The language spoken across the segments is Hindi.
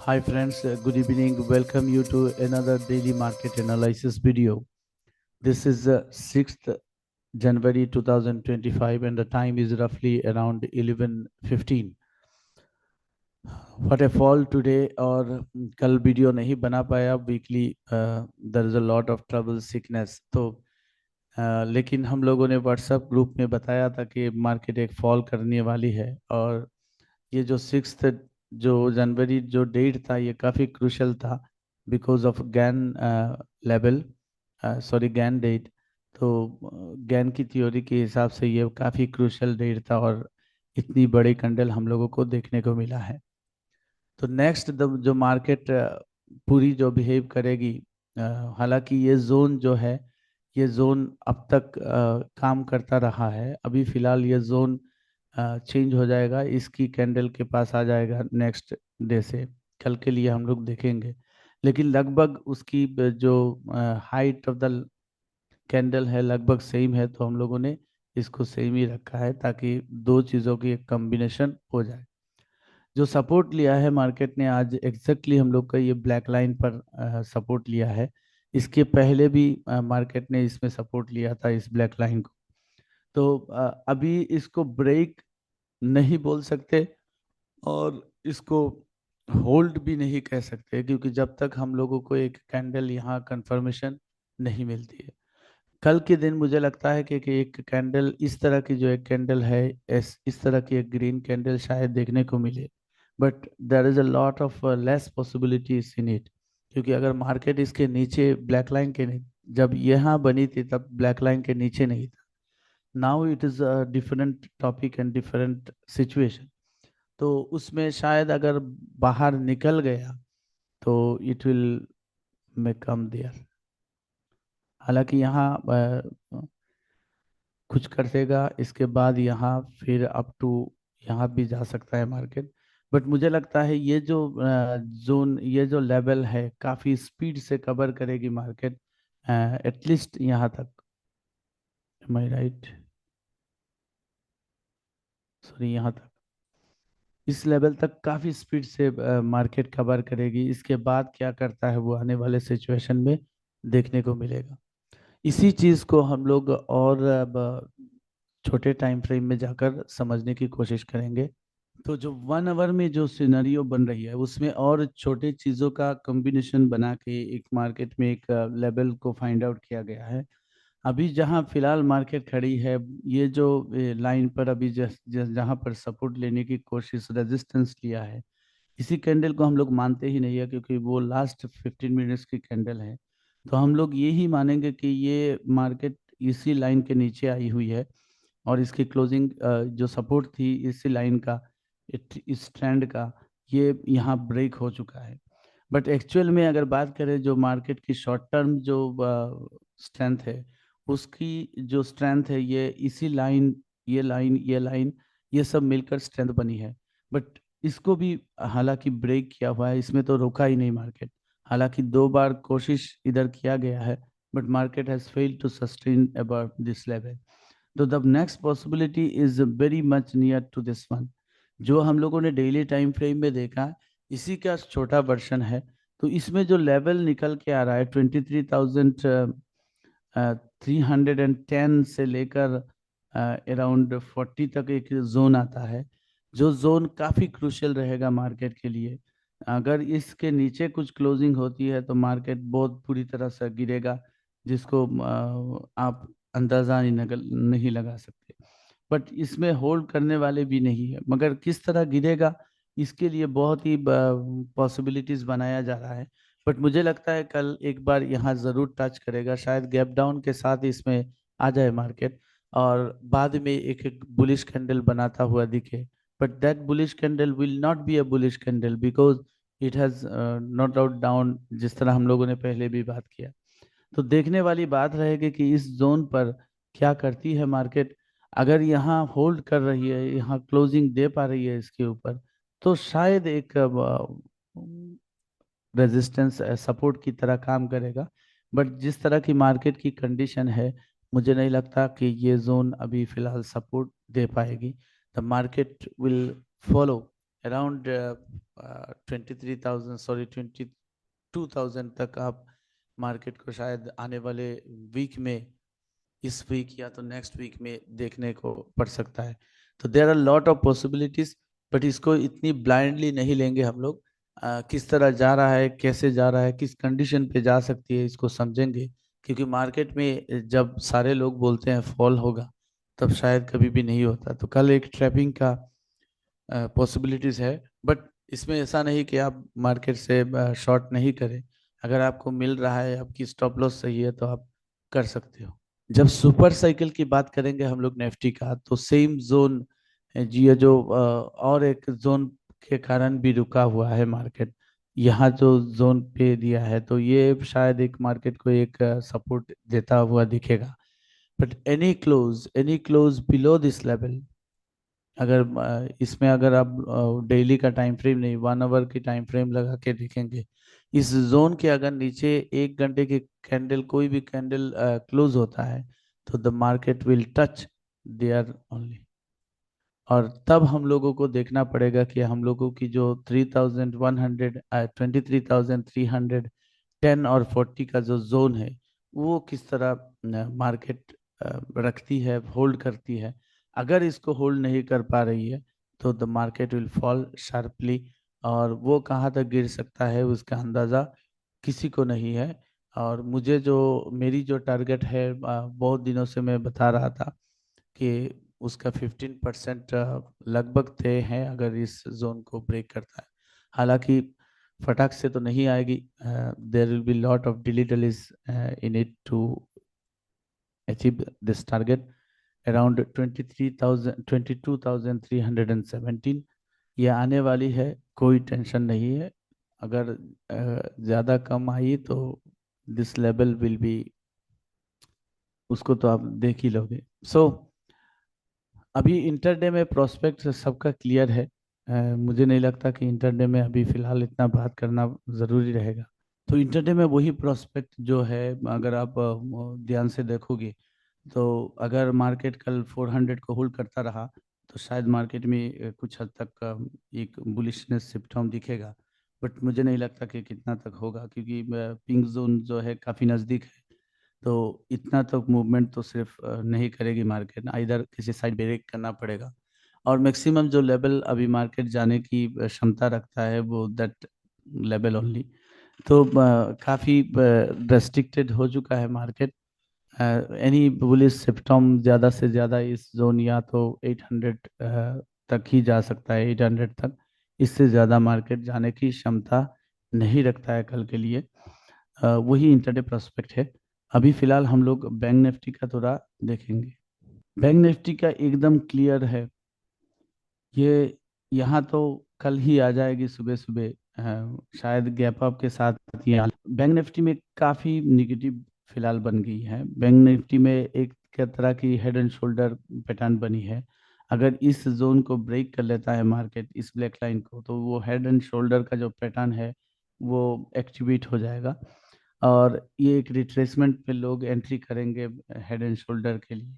Hi friends, good evening. Welcome you to another daily market analysis video. This is 6th January 2025 and the time is roughly around 11:15. What a fall today और कल वीडियो नहीं बना पाया weekly there is a lot of trouble sickness तो लेकिन हम लोगों ने व्हाट्सएप ग्रुप में बताया था कि मार्केट एक फॉल करने वाली है और ये जो 6th जो जनवरी जो डेट था ये काफ़ी क्रूशल था because of Gann level sorry Gann date. तो गैन की थ्योरी के हिसाब से ये काफ़ी क्रूशल डेट था और इतनी बड़ी कैंडल हम लोगों को देखने को मिला है। तो नेक्स्ट जो मार्केट पूरी जो बिहेव करेगी, हालांकि ये जोन जो है ये जोन अब तक काम करता रहा है। अभी फिलहाल ये जोन चेंज हो जाएगा, इसकी कैंडल के पास आ जाएगा नेक्स्ट डे से। कल के लिए हम लोग देखेंगे, लेकिन लगभग उसकी जो हाइट ऑफ द कैंडल है लगभग सेम है, तो हम लोगों ने इसको सेम ही रखा है ताकि दो चीज़ों की एक कॉम्बिनेशन हो जाए। जो सपोर्ट लिया है मार्केट ने आज एग्जैक्टली हम लोग का ये ब्लैक लाइन पर सपोर्ट लिया है। इसके पहले भी मार्केट ने इसमें सपोर्ट लिया था इस ब्लैक लाइन को। तो अभी इसको ब्रेक नहीं बोल सकते और इसको होल्ड भी नहीं कह सकते, क्योंकि जब तक हम लोगों को एक कैंडल यहाँ कंफर्मेशन नहीं मिलती है। कल के दिन मुझे लगता है कि एक कैंडल इस तरह की जो एक कैंडल है, इस तरह की एक ग्रीन कैंडल शायद देखने को मिले, but there is a lot of less possibilities in it. क्योंकि अगर मार्केट इसके नीचे ब्लैक लाइन के जब यहाँ बनी थी तब ब्लैक लाइन के नीचे नहीं था। Now it is a different topic and different situation. तो उसमें शायद अगर बाहर निकल गया तो it will may come there. हालांकि यहाँ कुछ कर देगा, इसके बाद यहाँ फिर अप टू यहाँ भी जा सकता है मार्केट। बट मुझे लगता है ये जो जोन, ये जो लेवल है काफ़ी स्पीड से कवर करेगी मार्केट, एटलीस्ट यहाँ तक। एम आई राइट? सॉरी, यहाँ तक, इस लेवल तक काफ़ी स्पीड से मार्केट कवर करेगी। इसके बाद क्या करता है वो आने वाले सिचुएशन में देखने को मिलेगा। इसी चीज़ को हम लोग और अब छोटे टाइम फ्रेम में जाकर समझने की कोशिश करेंगे। तो जो 1 आवर में जो सिनेरियो बन रही है उसमें और छोटे चीज़ों का कॉम्बिनेशन बना के एक मार्केट में एक लेवल को फाइंड आउट किया गया है। अभी जहां फिलहाल मार्केट खड़ी है, ये जो लाइन पर अभी जहां पर सपोर्ट लेने की कोशिश, रेजिस्टेंस लिया है, इसी कैंडल को हम लोग मानते ही नहीं है, क्योंकि वो लास्ट 15 मिनट्स की कैंडल है। तो हम लोग ये ही मानेंगे कि ये मार्केट इसी लाइन के नीचे आई हुई है और इसकी क्लोजिंग जो सपोर्ट थी इसी लाइन का, इस ट्रेंड का, ये यहाँ ब्रेक हो चुका है। बट एक्चुअल में अगर बात करें जो मार्केट की शॉर्ट टर्म जो स्ट्रेंथ है, उसकी जो स्ट्रेंथ है ये इसी लाइन, ये लाइन, ये लाइन, ये सब मिलकर स्ट्रेंथ बनी है। बट इसको भी हालांकि ब्रेक किया हुआ है, इसमें तो रोका ही नहीं मार्केट। हालांकि 2 बार कोशिश इधर किया गया है, but market has failed to sustain about this level. तो the next possibility is very much near to this one. जो हम लोगों ने डेली टाइम फ्रेम में देखा, इसी का छोटा वर्जन है। तो इसमें जो लेवल निकल के आ रहा है 23,310 से लेकर अराउंड 40 तक एक जोन आता है, जो जोन काफ़ी क्रूशियल रहेगा मार्केट के लिए। अगर इसके नीचे कुछ क्लोजिंग होती है तो मार्केट बहुत पूरी तरह से गिरेगा, जिसको आप अंदाज़ा नहीं लगा सकते। बट इसमें होल्ड करने वाले भी नहीं है, मगर किस तरह गिरेगा इसके लिए बहुत ही पॉसिबिलिटीज बनाया जा रहा है। बट मुझे लगता है कल एक बार यहाँ ज़रूर टच करेगा, शायद गैप डाउन के साथ इसमें आ जाए मार्केट और बाद में एक बुलिश कैंडल बनाता हुआ दिखे। But that bullish candle will not be a bullish candle because it has not out down, जिस तरह हम लोगों ने पहले भी बात किया। तो देखने वाली बात रहेगी कि इस जोन पर क्या करती है मार्केट। अगर यहाँ होल्ड कर रही है, यहाँ क्लोजिंग दे पा रही है इसके ऊपर, तो शायद एक रेजिस्टेंस सपोर्ट की तरह काम करेगा। बट जिस तरह की मार्केट की कंडीशन है, मुझे नहीं लगता कि ये जोन अभी फिलहाल सपोर्ट दे पाएगी। The market will follow around 23,000 sorry 22,000 तक आप मार्केट को शायद आने वाले वीक में, इस वीक या तो नेक्स्ट वीक में देखने को पड़ सकता है। तो there are lot of possibilities, but इसको इतनी ब्लाइंडली नहीं लेंगे हम लोग। किस तरह जा रहा है, कैसे जा रहा है, किस कंडीशन पे जा सकती है, इसको समझेंगे। क्योंकि मार्केट में जब सारे लोग बोलते हैं फॉल होगा, तब शायद कभी भी नहीं होता। तो कल एक ट्रैपिंग का पॉसिबिलिटीज है, बट इसमें ऐसा नहीं कि आप मार्केट से शॉर्ट नहीं करें। अगर आपको मिल रहा है, आपकी स्टॉप लॉस सही है, तो आप कर सकते हो। जब सुपर साइकिल की बात करेंगे हम लोग निफ्टी का, तो सेम जोन जी, ये जो और एक जोन के कारण भी रुका हुआ है मार्केट, यहाँ जो जोन पे दिया है, तो ये शायद एक मार्केट को एक सपोर्ट देता हुआ दिखेगा। But any close below this level, अगर इसमें अगर आप डेली का टाइम फ्रेम नहीं, 1 आवर की टाइम फ्रेम लगा के देखेंगे, इस जोन के अगर नीचे 1 घंटे की कैंडल, कोई भी कैंडल क्लोज होता है, तो the market will touch there only. और तब हम लोगों को देखना पड़ेगा कि हम लोगों की जो 3,100 23,310 और 40 का जो जोन है, वो किस तरह मार्केट रखती है, होल्ड करती है। अगर इसको होल्ड नहीं कर पा रही है, तो the market will fall sharply, और वो कहाँ तक गिर सकता है उसका अंदाज़ा किसी को नहीं है। और मुझे जो मेरी जो टारगेट है, बहुत दिनों से मैं बता रहा था कि उसका 15% लगभग तय है अगर इस जोन को ब्रेक करता है। हालांकि फटाक से तो नहीं आएगी, there will be lot of difficulties in it to achieve this target around 22,317। ये आने वाली है, कोई टेंशन नहीं है। अगर ज़्यादा कम आई तो दिस लेवल विल बी, उसको तो आप देख ही लोगे। सो अभी इंटरडे में प्रोस्पेक्ट सबका क्लियर है। मुझे नहीं लगता कि इंटरडे में अभी फिलहाल इतना बात करना ज़रूरी रहेगा। तो इंटरडे में वही प्रोस्पेक्ट जो है, अगर आप ध्यान से देखोगे, तो अगर मार्केट कल 400 को होल्ड करता रहा, तो शायद मार्केट में कुछ हद तक एक बुलिशनेस सिम्पटम दिखेगा। बट मुझे नहीं लगता कि कितना तक होगा, क्योंकि पिंक जोन जो है काफ़ी नज़दीक है। तो इतना तक मूवमेंट तो सिर्फ नहीं करेगी मार्केट, इधर किसी साइड ब्रेक करना पड़ेगा। और मैक्सिमम जो लेवल अभी मार्केट जाने की क्षमता रखता है, वो दैट लेवल ओनली। तो काफ़ी रेस्ट्रिक्टेड हो चुका है मार्केट। एनी बुलिश सिम्पटम ज़्यादा से ज़्यादा इस जोन या तो 800 तक ही जा सकता है, 800 तक। इससे ज़्यादा मार्केट जाने की क्षमता नहीं रखता है कल के लिए। वही इंटरडे प्रोस्पेक्ट है। अभी फिलहाल हम लोग बैंक निफ्टी का थोड़ा देखेंगे। बैंक निफ्टी का एकदम क्लियर है, ये यहाँ तो कल ही आ जाएगी सुबह सुबह, शायद गैप अप के साथ ही बैंक निफ्टी में काफ़ी निगेटिव फिलहाल बन गई है। बैंक निफ्टी में एक तरह की हेड एंड शोल्डर पैटर्न बनी है। अगर इस जोन को ब्रेक कर लेता है मार्केट, इस ब्लैक लाइन को, तो वो हेड एंड शोल्डर का जो पैटर्न है वो एक्टिवेट हो जाएगा, और ये एक रिट्रेसमेंट पे लोग एंट्री करेंगे हेड एंड शोल्डर के लिए।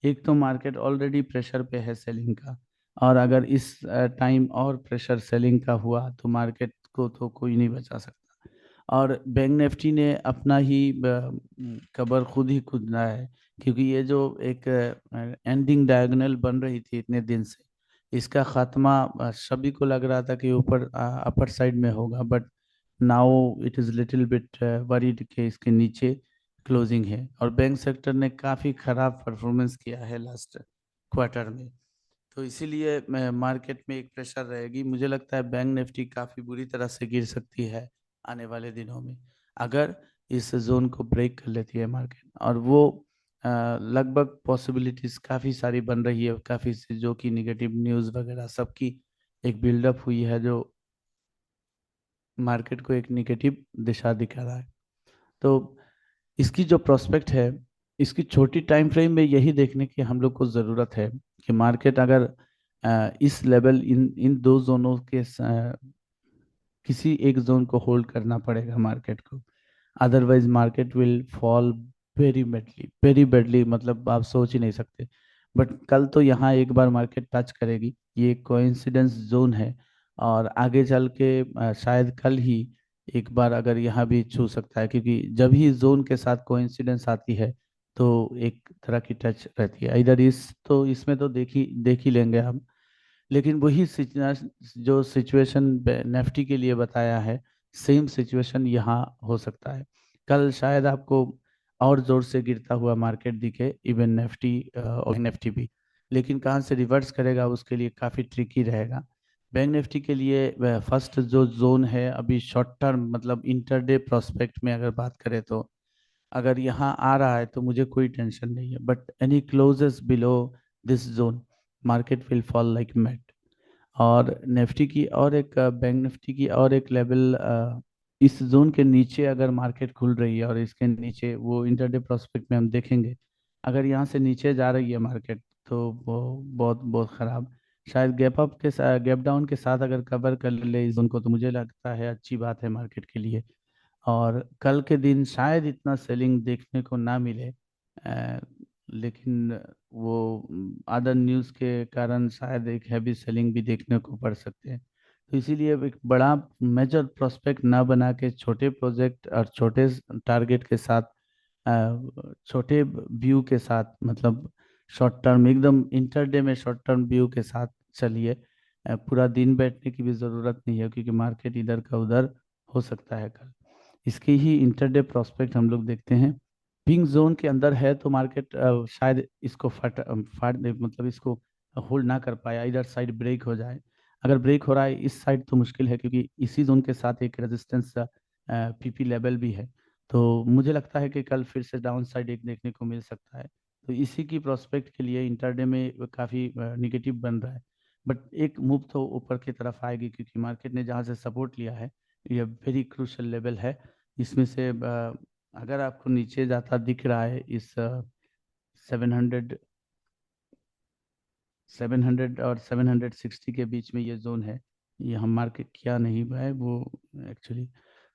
एक तो मार्केट ऑलरेडी प्रेशर पे है सेलिंग का, और अगर इस टाइम और प्रेशर सेलिंग का हुआ, तो मार्केट को तो कोई नहीं बचा सकता। और बैंक निफ्टी ने अपना ही कबर खुद ही खुदना है, क्योंकि ये जो एक एंडिंग डायगोनल बन रही थी इतने दिन से, इसका खात्मा सभी को लग रहा था कि ऊपर अपर साइड में होगा, but now it is little bit worried के इसके नीचे क्लोजिंग है। और बैंक सेक्टर ने काफ़ी खराब परफॉर्मेंस किया है लास्ट क्वार्टर में, तो इसीलिए मार्केट में एक प्रेशर रहेगी। मुझे लगता है बैंक निफ्टी काफ़ी बुरी तरह से गिर सकती है आने वाले दिनों में, अगर इस जोन को ब्रेक कर लेती है मार्केट। और वो लगभग पॉसिबिलिटीज काफ़ी सारी बन रही है, काफ़ी से जो कि निगेटिव न्यूज़ वगैरह सबकी एक बिल्डअप हुई है, जो मार्केट को एक निगेटिव दिशा दिखा रहा है। तो इसकी जो प्रोस्पेक्ट है, इसकी छोटी टाइम फ्रेम में यही देखने की हम लोग को ज़रूरत है कि मार्केट अगर इस लेवल, इन इन दो जोनों के किसी एक जोन को होल्ड करना पड़ेगा मार्केट को, otherwise market will fall very badly, मतलब आप सोच ही नहीं सकते। बट कल तो यहाँ एक बार मार्केट टच करेगी, ये कोइंसिडेंस जोन है, और आगे चल के शायद कल ही एक बार अगर यहाँ भी छू सकता है, क्योंकि जब ही जोन के साथ कोइंसिडेंस आती है तो एक तरह की टच रहती है। इधर इस तो इसमें तो देख ही लेंगे हम, लेकिन वही जो सिचुएशन नेफ्टी के लिए बताया है, सेम सिचुएशन यहाँ हो सकता है। कल शायद आपको और जोर से गिरता हुआ मार्केट दिखे, इवन नेफ्टी और निफ्टी भी, लेकिन कहाँ से रिवर्स करेगा उसके लिए काफ़ी ट्रिकी रहेगा। बैंक निफ्टी के लिए फर्स्ट जो जोन है अभी शॉर्ट टर्म मतलब इंटरडे प्रोस्पेक्ट में अगर बात करें तो अगर यहाँ आ रहा है तो मुझे कोई टेंशन नहीं है, but any closes below this zone market will fall like mat. और निफ्टी की और एक बैंक निफ्टी की और एक लेवल इस जोन के नीचे अगर मार्केट खुल रही है और इसके नीचे वो इंटरडे प्रोस्पेक्ट में हम देखेंगे, अगर यहाँ से नीचे जा रही है मार्केट तो वो बहुत बहुत खराब। शायद गैप अप के साथ गैप डाउन के साथ अगर कवर कर ले इस जोन को तो मुझे लगता है अच्छी बात है मार्केट के लिए। और कल के दिन शायद इतना सेलिंग देखने को ना मिले, लेकिन वो अदर न्यूज़ के कारण शायद एक हैवी सेलिंग भी देखने को पड़ सकते हैं। तो इसीलिए अब एक बड़ा मेजर प्रोस्पेक्ट ना बना के छोटे प्रोजेक्ट और छोटे टारगेट के साथ, छोटे व्यू के साथ, मतलब शॉर्ट टर्म एकदम इंटरडे में शॉर्ट टर्म व्यू के साथ चलिए। पूरा दिन बैठने की भी ज़रूरत नहीं है क्योंकि मार्केट इधर का उधर हो सकता है कल। इसकी ही इंटरडे प्रोस्पेक्ट हम लोग देखते हैं। पिंक जोन के अंदर है तो मार्केट शायद इसको फाट दे, मतलब इसको होल्ड ना कर पाया, इधर साइड ब्रेक हो जाए। अगर ब्रेक हो रहा है इस साइड तो मुश्किल है क्योंकि इसी जोन के साथ एक रेजिस्टेंस पीपी लेवल भी है। तो मुझे लगता है कि कल फिर से डाउन साइड एक देखने को मिल सकता है। तो इसी की प्रोस्पेक्ट के लिए इंटरडे में काफ़ी निगेटिव बन रहा है। बट एक मूव तो ऊपर की तरफ आएगी क्योंकि मार्केट ने जहाँ से सपोर्ट लिया है ये वेरी क्रूशल लेवल है। इसमें से अगर आपको नीचे जाता दिख रहा है इस 700 700 और 760 के बीच में ये जोन है, ये हम मार्केट किया नहीं हुआ है वो एक्चुअली।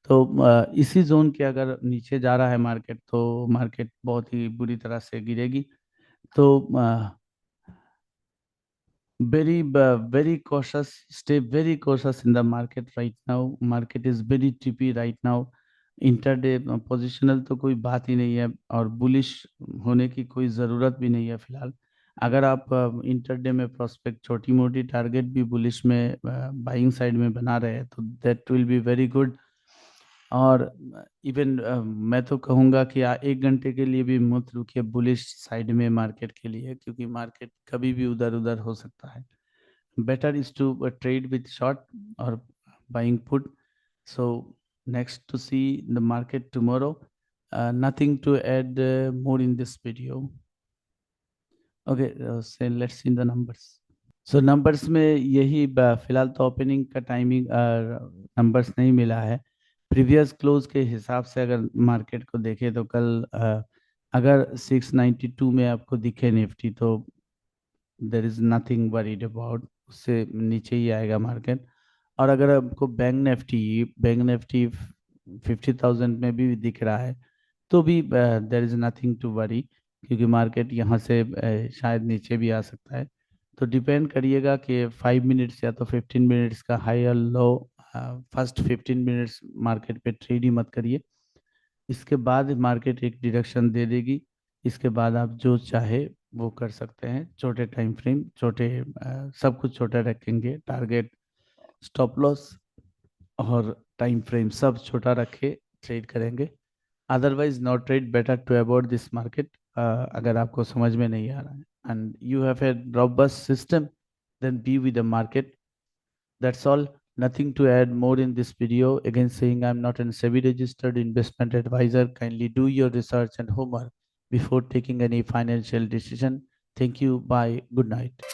तो इसी जोन के अगर नीचे जा रहा है मार्केट तो मार्केट बहुत ही बुरी तरह से गिरेगी। तो very cautious, stay very cautious in the market right now. Market is very tricky right now. Intraday positional तो कोई बात ही नहीं है और बुलिश होने की कोई ज़रूरत भी नहीं है फिलहाल। अगर आप इंटरडे में प्रोस्पेक्ट छोटी मोटी टारगेट भी बुलिश में बाइंग साइड में बना रहे हैं तो that will be very good. और इवन मैं तो कहूँगा कि 1 घंटे के लिए भी मत रुकिए बुलिश साइड में मार्केट के लिए, क्योंकि मार्केट कभी भी उधर उधर हो सकता है। better is to trade with short or buying put. So next to see the market tomorrow. Nothing to add more in this video. Okay, so let's see the numbers. So numbers में यही फिलहाल तो ओपनिंग का टाइमिंग नंबर्स नहीं मिला है। प्रीवियस क्लोज के हिसाब से अगर मार्केट को देखें तो कल अगर 692 में आपको दिखे निफ्टी तो देर इज नथिंग वरीड अबाउट, उससे नीचे ही आएगा मार्केट। और अगर आपको बैंक निफ्टी 50,000 में भी दिख रहा है तो भी there is nothing to worry, क्योंकि मार्केट यहाँ से शायद नीचे भी आ सकता है। तो डिपेंड करिएगा कि 5 मिनट्स या तो 15 मिनट्स का हाई और लो। फर्स्ट 15 मिनट्स मार्केट पे ट्रेड ही मत करिए, इसके बाद मार्केट एक डायरेक्शन दे देगी, इसके बाद आप जो चाहे वो कर सकते हैं। छोटे टाइम फ्रेम, छोटे सब कुछ छोटा रखेंगे, टारगेट, स्टॉप लॉस और टाइम फ्रेम सब छोटा रखे ट्रेड करेंगे। Otherwise not trade, better to avoid this market. अगर आपको समझ में नहीं आ रहा है and you have a robust system, then be with the market. That's all. Nothing to add more in this video. Again saying I'm not a SEBI registered investment advisor. Kindly do your research and homework before taking any financial decision. Thank you. Bye. Good night.